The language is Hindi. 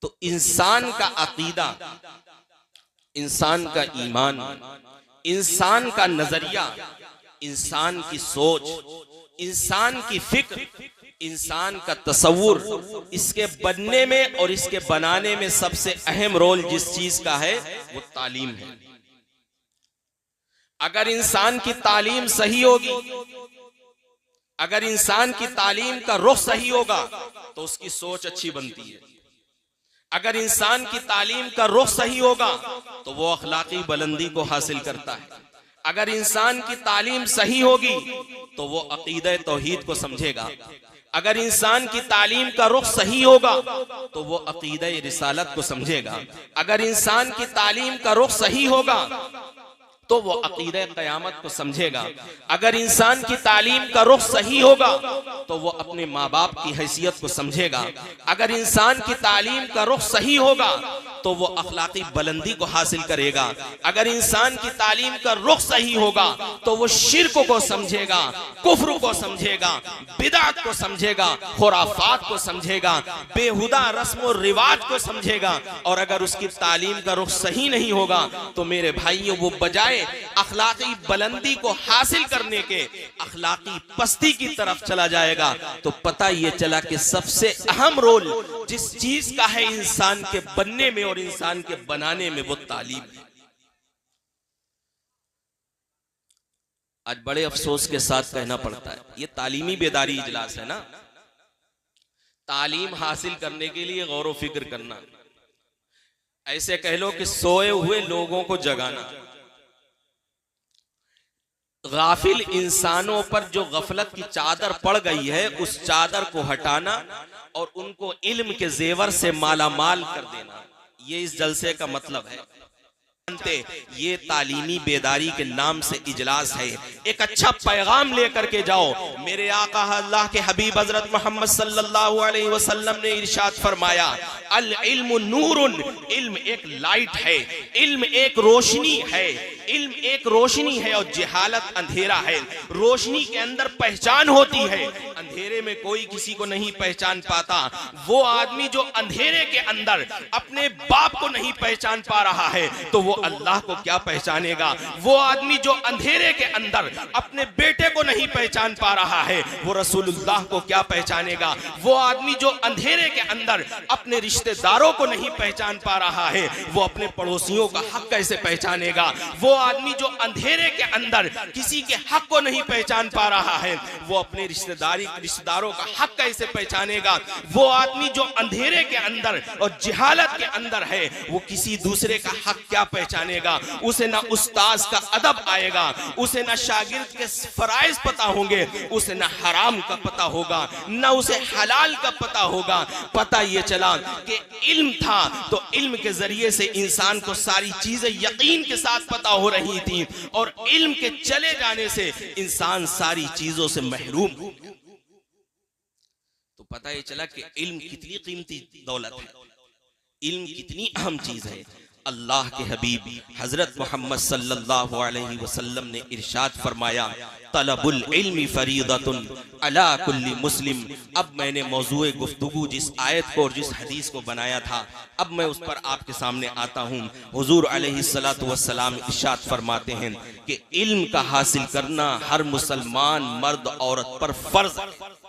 तो इंसान का अकीदा, इंसान का ईमान, इंसान का नजरिया, इंसान की सोच, इंसान की फिक्र, इंसान का तसव्वुर, इसके बनने में और इसके बनाने में सबसे अहम रोल जिस चीज का है वो तालीम है। अगर इंसान की तालीम सही होगी, अगर इंसान की तालीम का रुख सही होगा तो उसकी सोच अच्छी बनती है। अगर इंसान की तालीम का रुख सही होगा तो वो अखलाकी बुलंदी को हासिल करता है। अगर इंसान की तालीम सही होगी तो वो अकीदे तौहीद को समझेगा। अगर इंसान की तालीम का रुख सही होगा तो वो अकीदे रिसालत को समझेगा। अगर इंसान की तालीम का रुख सही होगा तो वो अकीदे क़यामत को समझेगा। अगर इंसान की तालीम का रुख सही होगा तो वो अपने माँ बाप की हैसियत को समझेगा। अगर इंसान की तालीम का रुख सही होगा तो वो अखलाकी बुलंदी को हासिल करेगा। अगर इंसान की तालीम का रुख सही होगा तो वो शिर्क को समझेगा, कुफ्र को समझेगा, बिदअत को समझेगा, खुराफात को समझेगा, बेहुदा रस्म और रिवाज को समझेगा। और अगर उसकी तालीम का रुख सही नहीं होगा तो मेरे भाइयों वो बजाय अखलाकी बुलंदी को हासिल करने के अखलाकी पस्ती की तरफ चला जाएगा। तो पता ये चला कि सबसे अहम रोल जिस चीज का है इंसान के बनने में और इंसान के बनाने में वो तालीम है। आज बड़े अफसोस के साथ कहना पड़ता है, ये तालीमी बेदारी इजलास है ना। तालीम हासिल करने के लिए गौर व फिक्र करना, ऐसे कह लो कि सोए हुए लोगों को जगाना, गाफिल इंसानों पर जो गफलत की चादर पड़ गई है उस चादर को हटाना और उनको इल्म के जेवर से मालामाल कर देना, ये इस जलसे का मतलब है। ये तालीमी बेदारी के नाम से इजलास है। एक अच्छा पैगाम लेकर के जाओ। मेरे आका अल्लाह के हबीब हजरत मोहम्मद सल्लल्लाहु अलैहि वसल्लम ने इरशाद फरमाया, अल इल्मु नूरुन, इल्म एक लाइट है, इल्म एक रोशनी है, इल्म एक रोशनी है और जहालत अंधेरा है। रोशनी के अंदर पहचान होती है, अंधेरे में कोई किसी को नहीं पहचान पाता। वो आदमी जो अंधेरे के अंदर अपने बाप को नहीं पहचान पा रहा है तो वो अल्लाह को क्या पहचानेगा। वो आदमी जो अंधेरे के अंदर अपने बेटे को नहीं पहचान पा रहा है वो रसूलुल्लाह को क्या पहचानेगा। वो आदमी जो अंधेरे के अंदर अपने रिश्तेदारों को नहीं पहचान पा रहा है वो अपने पड़ोसियों का हक कैसे पहचानेगा। वो आदमी जो अंधेरे के अंदर किसी के हक को नहीं पहचान पा रहा है वो अपने रिश्तेदारों का हक कैसे पहचानेगा। वो आदमी जो अंधेरे के अंदर और जहालत के अंदर है वो किसी दूसरे का हक क्या पहचानेगा। उसे ना उस्ताद का अदब आएगा, उसे ना शागिर्द के फराइज पता होंगे, उसे ना हराम का पता होगा, ना उसे हलाल का पता होगा। पता ये चला कि इल्म था तो इल्म के जरिए से इंसान को सारी चीजें यकीन के साथ पता हो रही थी और इल्म के चले जाने से इंसान सारी चीजों से महरूम। तो पता ये चला कि इल्म कितनी कीमती दौलत है, इल्म कितनी अहम चीज है। अल्लाह के हबीब हजरत मोहम्मद सल्लल्लाहु अलैहि वसल्लम ने इरशाद फरमाया, तलबुल इल्मी फरीदतुन अला कुल्ली मुस्लिम। अब मैंने मौजूए गुफ्तगू जिस आयत को और जिस हदीस को बनाया था अब मैं उस पर आपके सामने आता हूँ। हुजूर अलैहिस्सलातु वस्सलाम इरशाद फरमाते हैं कि इल्म का हासिल करना हर मुसलमान मर्द औरत पर फर्ज है।